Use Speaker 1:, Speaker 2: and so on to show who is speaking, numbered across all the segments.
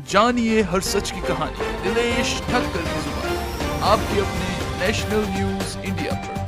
Speaker 1: जानिए हर सच की कहानी दिनेश ठक्कर की जुबान आपके अपने नेशनल न्यूज इंडिया पर।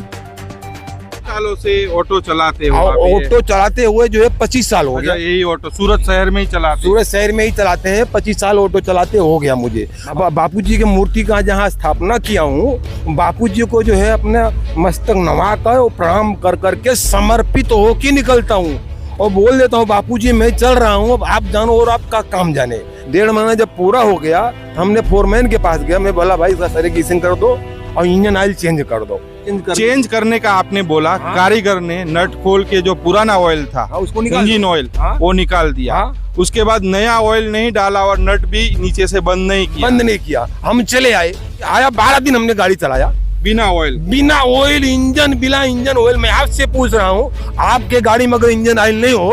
Speaker 2: सालों से ऑटो चलाते हो?
Speaker 3: ऑटो चलाते हुए जो है 25 साल हो गया।
Speaker 2: यही ऑटो सूरत शहर में ही चलाते?
Speaker 3: सूरत शहर में ही चलाते हैं। 25 साल ऑटो चलाते हो गया मुझे। बापूजी की मूर्ति का जहाँ स्थापना किया हूँ, बापूजी को जो है अपना मस्तक नवा कर और प्रणाम कर करके समर्पित हो के निकलता हूँ और बोल देता हूँ बापूजी मैं चल रहा हूँ, अब आप जानो और आपका काम जाने। 1.5 महीना जब पूरा हो गया, हमने फोरमैन के पास गया। मैं बोला भाई इसका सर्विसिंग कर दो और इंजन ऑयल चेंज कर दो।
Speaker 2: चेंज करने का आपने बोला।
Speaker 3: हाँ।
Speaker 2: कारीगर ने नट खोल के जो पुराना ऑयल था,
Speaker 3: हाँ, उसको निकाल
Speaker 2: इंजन ऑयल,
Speaker 3: हाँ।
Speaker 2: वो निकाल दिया।
Speaker 3: हाँ।
Speaker 2: उसके बाद नया ऑयल नहीं डाला और नट भी नीचे से बंद नहीं किया।
Speaker 3: हम चले आया 12 दिन हमने गाड़ी चलाया
Speaker 2: बिना ऑयल
Speaker 3: इंजन बिना इंजन ऑयल। मैं आपसे पूछ रहा हूँ, आपके गाड़ी में अगर इंजन ऑयल नहीं हो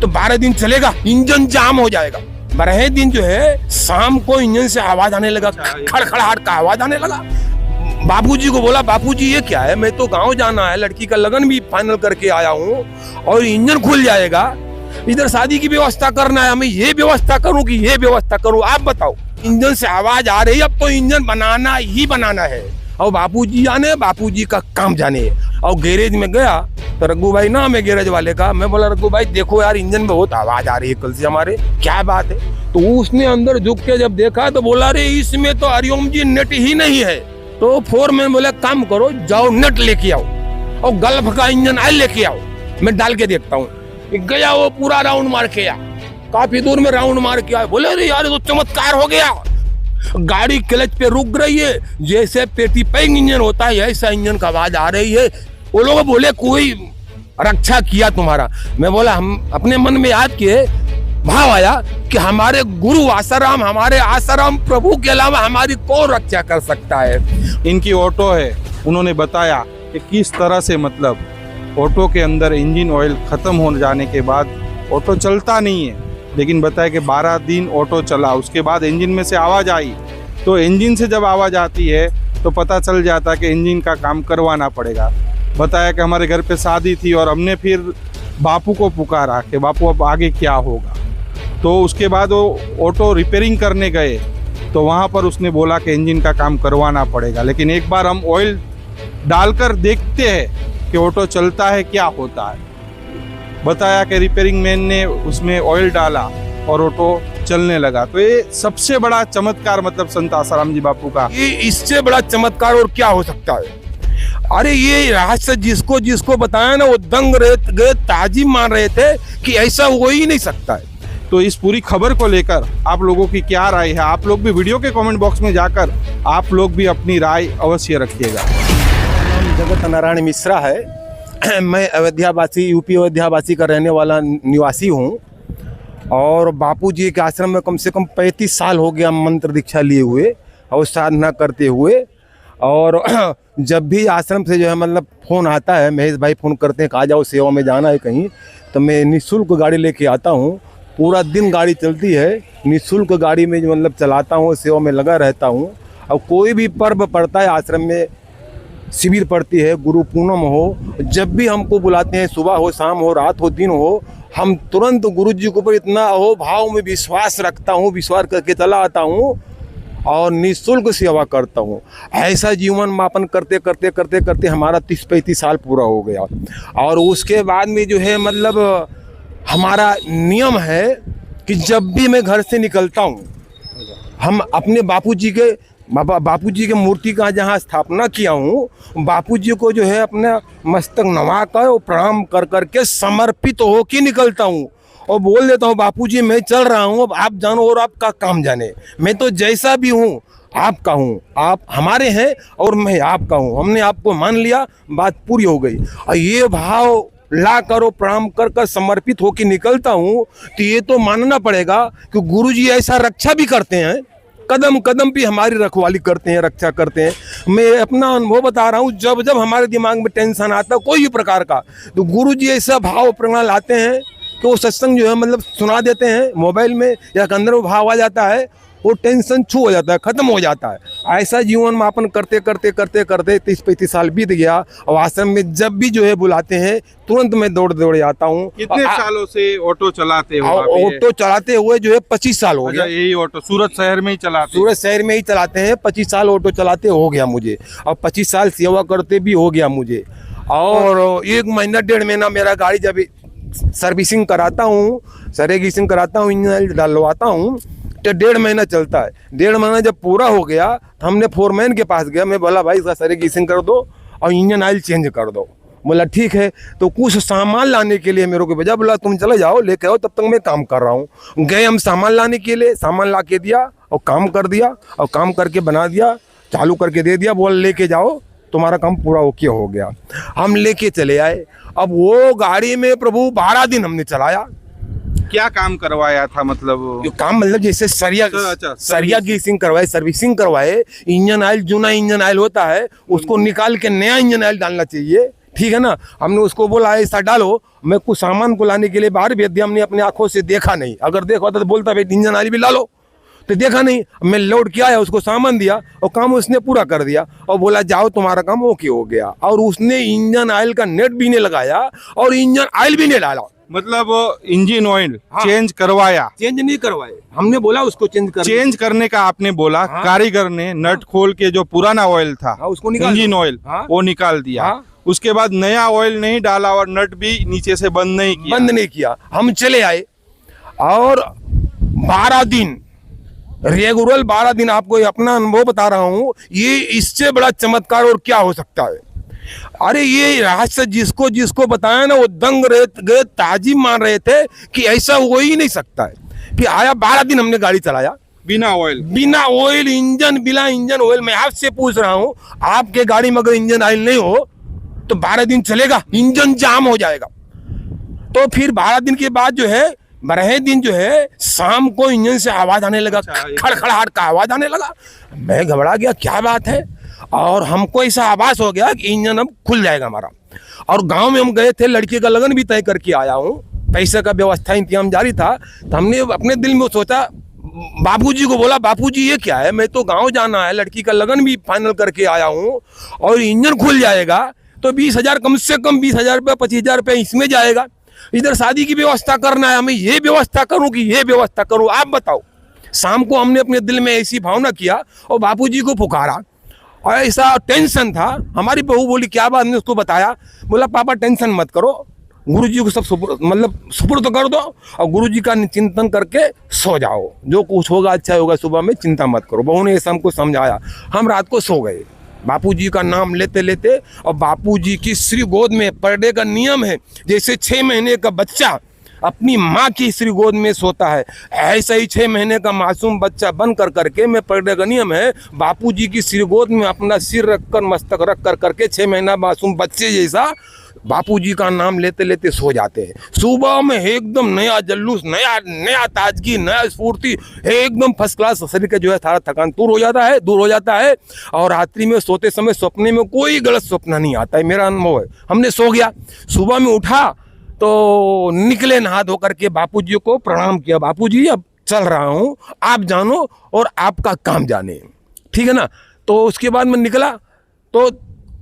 Speaker 3: तो 12 दिन चलेगा? इंजन जाम हो जाएगा। 12 दिन जो है शाम को इंजन से आवाज आने लगा, खड़खड़ाहट का आवाज आने लगा। बापूजी को बोला बापूजी ये क्या है, मैं तो गांव जाना है, लड़की का लगन भी फाइनल करके आया हूँ और इंजन खुल जाएगा, इधर शादी की व्यवस्था करना है, मैं ये व्यवस्था करूँ कि ये व्यवस्था करूँ, आप बताओ। इंजन से आवाज आ रही है, अब तो इंजन बनाना ही बनाना है और बापूजी जाने, बापूजी का काम जाने। और गैरेज में गया तो रघु भाई नाम है गैरेज वाले का। मैं बोला रघु भाई देखो यार इंजन में बहुत आवाज आ रही है कल से हमारे, क्या बात है? तो उसने अंदर झुक के जब देखा तो बोला अरे इसमें तो हरिओम जी नेट ही नहीं है। तो फोरमैन बोले काम करो, जाओ नेट लेके आओ और गल्फ का इंजन ऑयल लेके आओ, मैं डाल के देखता हूँ। गया वो पूरा राउंड मार के आया, काफी दूर में राउंड मार के आया। बोले अरे यार तो चमत्कार हो गया, गाड़ी क्लच पे रुक रही है, जैसे पेटी पैंग इंजन होता है ऐसा इंजन का आवाज आ रही है। वो लोग बोले कोई रक्षा किया तुम्हारा? मैं बोला हम अपने मन में याद किए, भाव आया कि हमारे गुरु आसाराम, हमारे आसाराम प्रभु के अलावा हमारी कौन रक्षा कर सकता है।
Speaker 2: इनकी ऑटो है, उन्होंने बताया कि किस तरह से मतलब ऑटो के अंदर इंजन ऑयल खत्म हो जाने के बाद ऑटो चलता नहीं है, लेकिन बताया कि 12 दिन ऑटो चला, उसके बाद इंजन में से आवाज़ आई। तो इंजन से जब आवाज़ आती है तो पता चल जाता है कि इंजन का काम करवाना पड़ेगा। बताया कि हमारे घर पे शादी थी और हमने फिर बापू को पुकारा कि बापू अब आगे क्या होगा। तो उसके बाद वो ऑटो रिपेयरिंग करने गए तो वहाँ पर उसने बोला कि इंजन का काम करवाना पड़ेगा, लेकिन एक बार हम ऑयल डालकर देखते हैं कि ऑटो चलता है क्या होता है। बताया कि रिपेयरिंग मैन ने उसमें ऑयल डाला और ऑटो चलने लगा। तो ये सबसे बड़ा चमत्कार मतलब संत आसाराम जी बापू का,
Speaker 3: ये इससे बड़ा चमत्कार और क्या हो सकता है? अरे ये रहस्य जिसको जिसको बताया ना वो दंग रहे गए, ताजीब मान रहे थे कि ऐसा हो ही नहीं सकता है।
Speaker 2: तो इस पूरी खबर को लेकर आप लोगों की क्या राय है? आप लोग भी वीडियो के कमेंट बॉक्स में जाकर आप लोग भी अपनी राय अवश्य रखिएगा।
Speaker 3: नाम जगत नारायण मिश्रा है। मैं अयोध्यावासी, यूपी अयोध्यावासी का रहने वाला निवासी हूँ और बापूजी के आश्रम में कम से कम 35 साल हो गया मंत्र दीक्षा लिए हुए और साधना करते हुए। और जब भी आश्रम से जो है मतलब फ़ोन आता है, महेश भाई फ़ोन करते हैं कि आ जाओ सेवा में जाना है कहीं, तो मैं निःशुल्क गाड़ी लेके आता हूँ। पूरा दिन गाड़ी चलती है, निःशुल्क गाड़ी में जो मतलब चलाता हूँ, सेवा में लगा रहता हूँ। और कोई भी पर्व पड़ता है, आश्रम में शिविर पड़ती है, गुरु पूनम हो, जब भी हमको बुलाते हैं, सुबह हो, शाम हो, रात हो, दिन हो, हम तुरंत गुरु जी के ऊपर इतना हो भाव में विश्वास रखता हूँ, विश्वास करके चला आता हूँ और निःशुल्क सेवा करता हूँ। ऐसा जीवन यापन करते करते करते करते हमारा 30-35 साल पूरा हो गया। और उसके बाद में जो है मतलब हमारा नियम है कि जब भी मैं घर से निकलता हूँ, हम अपने बापूजी के मूर्ति का जहाँ स्थापना किया हूँ, बापूजी को जो है अपना मस्तक नवा कर और प्रणाम कर करके समर्पित हो के निकलता हूँ और बोल देता हूँ बापूजी मैं चल रहा हूँ, अब आप जानो और आपका काम जाने। मैं तो जैसा भी हूँ आपका हूँ, आप हमारे हैं और मैं आपका हूँ। हमने आपको मान लिया, बात पूरी हो गई। और ये भाव ला करो, प्रणाम कर कर समर्पित होके निकलता हूँ, तो ये तो मानना पड़ेगा कि गुरुजी ऐसा रक्षा भी करते हैं, कदम कदम भी हमारी रखवाली करते हैं, रक्षा करते हैं। मैं अपना अनुभव बता रहा हूँ, जब जब हमारे दिमाग में टेंशन आता है कोई भी प्रकार का, तो गुरुजी ऐसा भाव प्रेरणा लाते हैं कि वो सत्संग जो है मतलब सुना देते हैं मोबाइल में, या अंदर वो भाव आ जाता है वो टेंशन छू हो जाता है, खत्म हो जाता है। ऐसा जीवन यापन करते करते करते करते 30-35 साल बीत गया। और आश्रम में जब भी जो है बुलाते हैं तुरंत मैं दौड़ दौड़ आता हूँ।
Speaker 2: कितने सालों से ऑटो चलाते हो आप ये?
Speaker 3: ऑटो चलाते हुए जो है 25 साल हो
Speaker 2: अच्छा,
Speaker 3: गया।
Speaker 2: यही ऑटो सूरत शहर में ही चलाते?
Speaker 3: सूरत शहर में ही चलाते हैं। 25 साल ऑटो चलाते हो गया मुझे, और 25 साल सेवा करते भी हो गया मुझे। और 1 महीना 1.5 महीना मेरा गाड़ी जब सर्विसिंग कराता हूँ, सर्विसिंग कराता हूँ, इंजन ऑयल डलवाता हूँ, तो 1.5 महीना चलता है। 1.5 महीना जब पूरा हो गया तो हमने फोरमैन के पास गया, मैं बोला भाई इसका सर्विसिंग कर दो और इंजन ऑयल चेंज कर दो। बोला ठीक है। तो कुछ सामान लाने के लिए मेरे को भेजा, बोला तुम चले जाओ लेके आओ, तब तक मैं काम कर रहा हूँ। गए हम सामान लाने के लिए, सामान ला के दिया और काम कर दिया, और काम करके बना दिया, चालू करके दे दिया, बोला लेके जाओ तुम्हारा काम पूरा ओके हो गया। हम लेके चले आए। अब वो गाड़ी में प्रभु 12 दिन हमने चलाया।
Speaker 2: क्या काम करवाया था मतलब?
Speaker 3: जो काम मतलब जैसे सरिया
Speaker 2: अच्छा,
Speaker 3: सरिया ग्रीसिंग करवाए, सर्विसिंग करवाए। इंजन ऑयल जूना इंजन ऑयल होता है उसको निकाल के नया इंजन ऑयल डालना चाहिए, ठीक है ना। हमने उसको बोला ऐसा डालो। मैं कुछ सामान को लाने के लिए बाहर भेज दिया, हमने अपने आंखों से देखा नहीं। अगर देखा होता तो बोलता भाई इंजन ऑयल भी डालो, तो देखा नहीं। मैं लौट के आया, उसको सामान दिया और काम उसने पूरा कर दिया और बोला जाओ तुम्हारा काम ओके हो गया। और उसने इंजन ऑयल का नेट भी नहीं लगाया और इंजन ऑयल भी नहीं डाला।
Speaker 2: मतलब इंजन ऑयल
Speaker 3: हाँ।
Speaker 2: चेंज करवाया?
Speaker 3: चेंज नहीं करवाए, हमने बोला उसको
Speaker 2: चेंज करने का आपने बोला।
Speaker 3: हाँ।
Speaker 2: कारीगर ने नट खोल के जो पुराना ऑयल था,
Speaker 3: हाँ, उसको निकाल
Speaker 2: इंजन
Speaker 3: दो।
Speaker 2: ऑयल,
Speaker 3: हाँ।
Speaker 2: वो निकाल दिया।
Speaker 3: हाँ।
Speaker 2: उसके बाद नया ऑयल नहीं डाला और नट भी नीचे से बंद नहीं किया।
Speaker 3: बंद नहीं किया। हम चले आए और 12 दिन रेगुलर 12 दिन, आपको अपना अनुभव बता रहा हूँ, ये इससे बड़ा चमत्कार और क्या हो सकता है। अरे ये रहस्य जिसको जिसको बताया ना वो दंग रहे गए, ताजीब मान रहे थे कि ऐसा हो ही नहीं सकता है। फिर आया 12 दिन हमने गाड़ी चलाया
Speaker 2: बिना ऑयल,
Speaker 3: बिना ऑयल, इंजन बिना इंजन ऑयल। मैं आपसे पूछ रहा हूँ, आपके गाड़ी में अगर इंजन ऑयल नहीं हो तो 12 दिन चलेगा? इंजन जाम हो जाएगा। तो फिर 12 दिन के बाद जो है 12 दिन जो है शाम को इंजन से आवाज आने लगा, खड़खड़ाहट का आवाज आने लगा। मैं घबरा गया, क्या बात है। और हमको ऐसा आभास हो गया कि इंजन अब खुल जाएगा हमारा। और गांव में हम गए थे, लड़की का लगन भी तय करके आया हूँ, पैसे का व्यवस्था इंतजाम जारी था। तो हमने अपने दिल में सोचा, बापूजी को बोला बापूजी ये क्या है, मैं तो गांव जाना है, लड़की का लगन भी फाइनल करके आया हूँ और इंजन खुल जाएगा तो 20,000 कम से कम 20,000 रुपये 25,000 रुपये इसमें जाएगा। इधर शादी की व्यवस्था करना है, मैं ये व्यवस्था करूँ कि ये व्यवस्था करूँ, आप बताओ। शाम को हमने अपने दिल में ऐसी भावना किया और बापूजी को पुकारा और ऐसा टेंशन था। हमारी बहू बोली क्या बात, ने उसको बताया। बोला पापा टेंशन मत करो, गुरुजी को सब सुपुर्द कर दो और गुरुजी का चिंतन करके सो जाओ, जो कुछ होगा अच्छा होगा, सुबह में चिंता मत करो। बहू ने ऐसा हमको समझाया। हम रात को सो गए बापूजी का नाम लेते लेते। और बापूजी की श्री गोद में पर डे का नियम है, जैसे 6 महीने का बच्चा अपनी माँ की श्री गोद में सोता है, ऐसा ही 6 महीने का मासूम बच्चा बन कर करके मैं पर डे का नियम है बापूजी की श्री गोद में अपना सिर रखकर मस्तक रख कर करके 6 महीना मासूम बच्चे जैसा बापूजी का नाम लेते लेते सो जाते हैं। सुबह में एकदम नया जल्लूस, नया ताजगी, नया स्फूर्ति, एकदम फर्स्ट क्लास शरीर का जो है सारा थकान दूर हो जाता है। और रात्रि में सोते समय सपने में कोई गलत सपना नहीं आता है, मेरा अनुभव है। हमने सो गया, सुबह में उठा तो निकले नहा धो करके बापूजी को प्रणाम किया, बापूजी अब चल रहा हूँ, आप जानो और आपका काम जाने, ठीक है ना। तो उसके बाद मैं निकला तो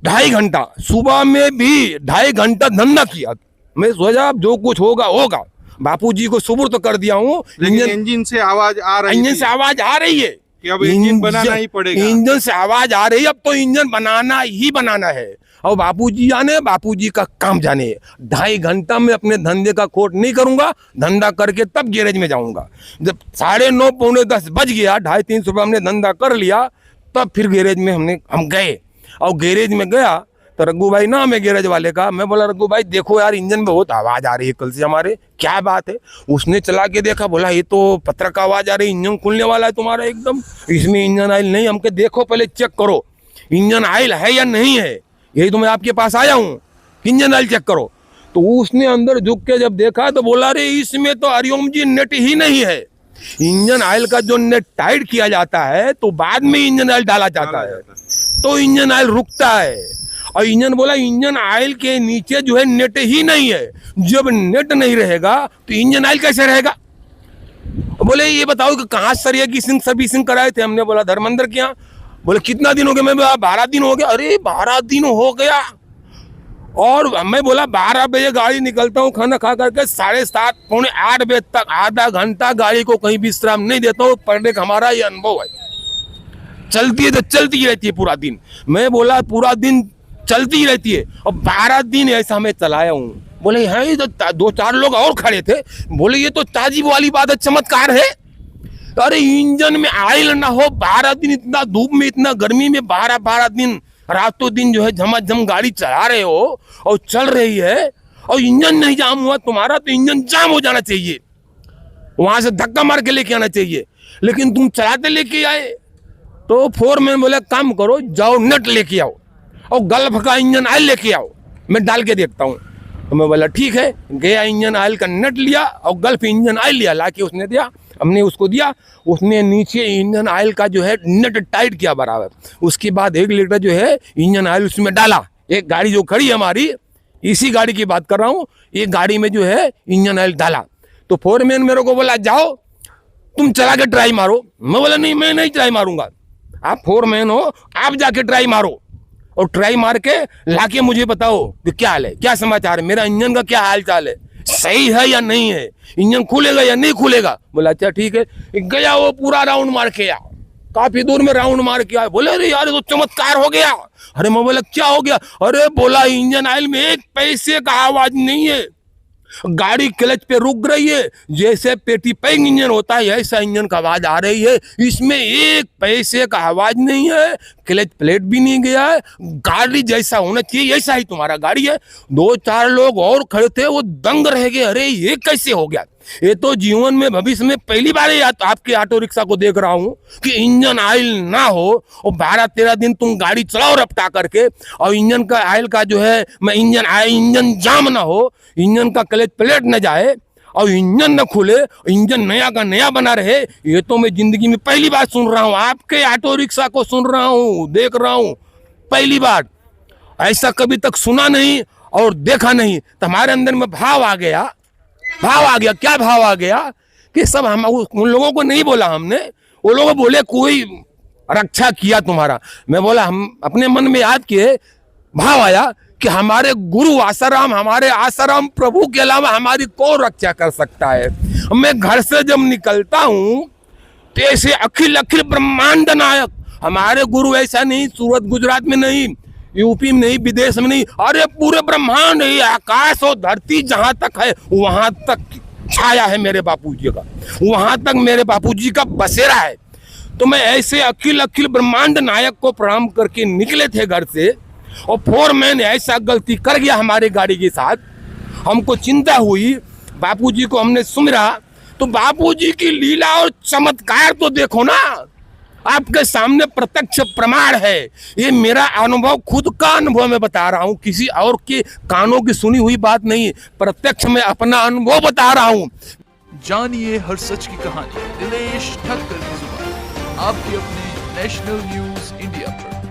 Speaker 3: 2.5 घंटा, सुबह में भी 2.5 घंटा धंधा किया। मैं सोचा अब जो कुछ होगा होगा, बापूजी को सुपुर्द तो कर दिया हूँ।
Speaker 2: इंजन से आवाज आ रही
Speaker 3: इंजन से आवाज आ रही है
Speaker 2: कि अब इंजन बनाना ही पड़ेगा।
Speaker 3: इंजन से आवाज आ रही है, अब तो इंजन बनाना है। और बापूजी जाने, बापूजी का काम जाने। 2.5 घंटा में अपने धंधे का खोट नहीं करूंगा, धंधा करके तब गैरेज में जाऊंगा। जब 9:30 पौने 10 बज गया, 250-300 रुपये हमने धंधा कर लिया, तब फिर गैरेज में हम गए। और गैरेज में गया तो रघु भाई नाम है गैरेज वाले का। मैं बोला रघु भाई देखो यार इंजन में बहुत आवाज़ आ रही है कल से हमारे, क्या बात है। उसने चला के देखा, बोला ये तो पत्थर का आवाज़ आ रही है, इंजन खुलने वाला है तुम्हारा एकदम, इसमें इंजन ऑयल नहीं। हमके देखो पहले चेक करो इंजन ऑयल है या नहीं है, यही तो मैं आपके पास आया हूँ, इंजन ऑयल चेक करो। तो उसने अंदर झुक के जब देखा तो बोला अरे इसमें तो हरिओम जी नेट ही नहीं है। इंजन ऑयल का जो नेट टाइट किया जाता है तो बाद में इंजन ऑयल डाला जाता है, तो इंजन ऑयल रुकता है। और इंजन बोला इंजन ऑयल के नीचे जो है नेट ही नहीं है, जब नेट नहीं रहेगा तो इंजन ऑयल कैसे रहेगा। बोले ये बताओ कि कहाँ सरिया की सर्विसिंग कराए थे? हमने बोला धर्मेंद्र के यहाँ। बोले कितना दिन हो गया? मैं बोला 12 दिन हो गया। अरे 12 दिन हो गया। और मैं बोला 12 बजे गाड़ी निकलता हूँ खाना खा करके 7:30 पौने 8 बजे तक आधा घंटा गाड़ी को कहीं विश्राम नहीं देता हूँ। पढ़ने का हमारा ये अनुभव है, चलती है तो चलती ही रहती है पूरा दिन। मैं बोला पूरा दिन चलती ही रहती है और 12 दिन ऐसा मैं चलाया हूँ। बोले हाँ ये तो 2-4 लोग और खड़े थे। बोले ये तो ताजीब वाली बात है, चमत्कार है। अरे इंजन में ऑयल ना हो 12 दिन, इतना धूप में इतना गर्मी में 12 दिन रातों दिन जो है झमाझम गाड़ी चला रहे हो और चल रही है और इंजन नहीं जाम हुआ तुम्हारा, तो इंजन जाम हो जाना चाहिए, वहां से धक्का मार के लेके आना चाहिए। लेकिन तुम चलाते लेके आए। तो फोरमैन बोले काम करो, जाओ नट लेके आओ और गल्फ का इंजन ऑयल लेके आओ, मैं डाल के देखता हूँ। तो मैं बोला ठीक है। गया, इंजन ऑयल का नट लिया और गल्फ इंजन ऑयल लिया, ला के उसने दिया, हमने उसको दिया। उसने नीचे इंजन ऑयल का जो है नट टाइट किया बराबर। उसके बाद 1 लीटर जो है इंजन ऑयल उसमें डाला। एक गाड़ी जो खड़ी है हमारी, इसी गाड़ी की बात कर रहा हूँ, एक गाड़ी में जो है इंजन ऑयल डाला। तो फोरमैन मेरे को बोला जाओ तुम चला के ट्राई मारो। मैं बोला नहीं, मैं नहीं ट्राई मारूंगा, आप फोरमैन हो, आप जाके ट्राई मारो और ट्राई मार के लाके मुझे बताओ कि क्या हाल है, क्या समाचार है, मेरा इंजन का क्या हाल चाल है, सही है या नहीं है, इंजन खुलेगा या नहीं खुलेगा। बोला अच्छा ठीक है। गया, वो पूरा राउंड मार के आया, काफी दूर में राउंड मार के आया। बोले अरे यार तो चमत्कार हो गया। अरे मैं बोला क्या हो गया? अरे बोला इंजन ऑयल में 1 पैसे का आवाज नहीं है, गाड़ी क्लच पे रुक रही है, जैसे पेटी पैंग इंजन होता है ऐसा इंजन का आवाज आ रही है। इसमें 1 पैसे का आवाज नहीं है, क्लच प्लेट भी नहीं गया है, गाड़ी जैसा होना चाहिए ऐसा ही तुम्हारा गाड़ी है। 2-4 लोग और खड़े थे, वो दंग रह गए, अरे ये कैसे हो गया? ये तो जीवन में भविष्य में पहली बार आपके ऑटो रिक्शा को देख रहा हूं कि इंजन ऑयल ना हो और 12-13 दिन तुम गाड़ी चलाओ रफ्ता करके और इंजन का ऑयल का जो है इंजन जाम ना हो, इंजन का क्लच प्लेट न जाए और इंजन न खुले, इंजन नया का नया बना रहे। ये तो मैं जिंदगी में पहली बार सुन रहा हूँ, आपके ऑटो रिक्शा को सुन रहा हूँ, देख रहा हूँ, पहली बार। ऐसा कभी तक सुना नहीं और देखा नहीं। तो हमारे अंदर में भाव आ गया। क्या भाव आ गया कि सब हम उन लोगों को नहीं बोला हमने, वो लोग बोले कोई रक्षा किया तुम्हारा। मैं बोला हम अपने मन में याद किए, भाव आया कि हमारे गुरु आसाराम, हमारे आसाराम प्रभु के अलावा हमारी कौन रक्षा कर सकता है। मैं घर से जब निकलता हूँ तो ऐसे अखिल ब्रह्मांड नायक हमारे गुरु, ऐसा नहीं सूरत गुजरात में नहीं, यूपी में नहीं, विदेश में नहीं, अरे पूरे ब्रह्मांड है, आकाश और धरती जहां तक है वहां तक छाया है मेरे बापूजी का, वहां तक मेरे बापूजी का बसेरा है। तो मैं ऐसे अखिल ब्रह्मांड नायक को प्रणाम करके निकले थे घर से और फोरमैन ऐसा गलती कर गया हमारे गाड़ी के साथ। हमको चिंता हुई, बापूजी को हमने सुमिरा। तो बापूजी की लीला और चमत्कार तो देखो ना, आपके सामने प्रत्यक्ष प्रमाण है। ये मेरा अनुभव, खुद का अनुभव मैं बता रहा हूँ, किसी और के कानों की सुनी हुई बात नहीं, प्रत्यक्ष में अपना अनुभव बता रहा हूँ।
Speaker 1: जानिए हर सच की कहानी दिनेश ठक्कर की जुबान, आपके अपने नेशनल न्यूज इंडिया पर।